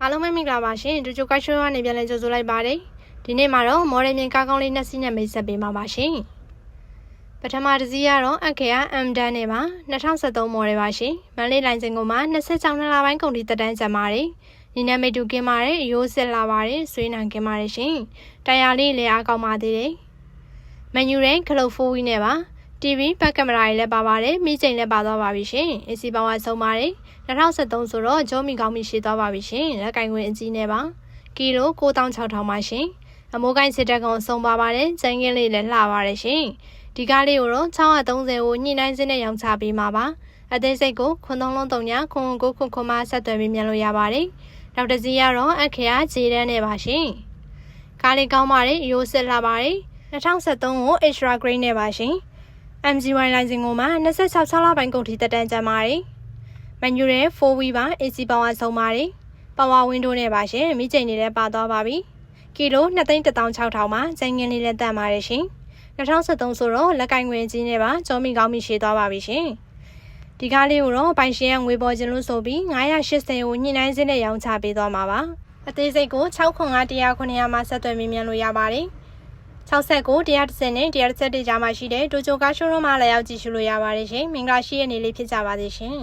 အားလုံးပဲမင်္ဂလာပါရှင်ဒူဂျိုကိုက်ရှိုးကနေပြန်လည်ကြိုဆိုလိုက်ပါတယ်ဒီနေ့မှာတော့မော်ဒယ်မြင်ကားကောင်းလေး2စီးနဲ့မိတ်ဆက်ပေးမှာပါရှင်ပထမတစ်စီးကတော့အခရာ M10 နဲ့ပါ2013မော်ဒယ်ပါရှင်မန္တလေးလိုင်စင်ကုန်မှာ26နှစ်လပိုင်းကုန်ထိတက်တန်းကျန်ပါတယ်ဒီနေ့မိတူကင်းပါတယ်ရိုးစစ်လာပါတယ်ဆွေးနံကင်းပါတယ်ရှင်တိုင်ယာလေးလည်းအားကောင်းပါသေးတယ်မန်ယူရင်ခလုတ်4ဝီနဲ့ပါTV ဘက်ကင်မရာတွေလည်းပါပါတယ်မိချိန်လည်းပါသွားပါပြီရှင် AC ပေါင်းဝဆုံးပါတယ်2013ဆိုတော့ဂျိုးမီကောင်းမီရှိသွားပါပြီရှင်လက်ကင်ဝင်အကြီးနဲ့ပါကီလို9600ပါရှင်အမိုးကိုင်းစစ်တက်ကောင်ဆုံးပါပါတယ်ကျန်းကင်းလေးလည်းလှပါတယ်ရှင်ဒီကားလေးကိုတော့630ကိုညှိနှိုင်းစင်းနဲ့ရောင်းချပေးမှာပါအသေးစိတ်ကိုခွန်းသုံးလုံး3ညခွန်း9ခွန်းမှဆက်သွယ်ပြီးမြန်လို့ရပါတယ်နောက်တစ်စီးကတော့အခရာခြေတန်းနဲ့ပါရှင်ကားလေးကောင်းပါတယ်ရိုးစစ်လှပါတယ်2013ကို Extra Green နဲ့ပါရှင်MG1 လိုင်စင်ကိုမှ26လပိုင်းကုန်ထိတက်တန်းကျန်ပါတယ်မန်ယူရဲ 4V ပါ AC ပေါင်းအဆုံးပါတယ်ပါဝါဝင်းဒိုးနဲ့ပါရှင်မိချိန်တွေလည်းပါသွားပါပြီကီလို2,16,000မှာကျန်းငင်းလေးလည်းတန်ပါတယ်ရှင်2013ဆိုတော့လက်ကင်ငွေကြီးနဲ့ပါကြောမီကောင်းမီရှည်သွားပါပြီရှင်ဒီကားလေးကိုတော့ပိုင်ရှင်ကငွေပေါ်ခြင်းလို့ဆိုပြီး980ကိုညှိနှိုင်းစင်းနဲ့ရောင်းချပေးသွားမှာပါအသေးစိတ်ကို6,900မှာဆက်သွယ်မြင်မြန်လို့ရပါတယ်69 130နဲ့130ကြားမှာရှိတဲ့ဒိုဂျိုကားရှိုးရုံးမှာလည်းရောက်ကြည့်ရှုလို့ရပါတယ်ရှင်မင်္ဂလာရှိတဲ့နေ့လေးဖြစ်ကြပါစေရှင်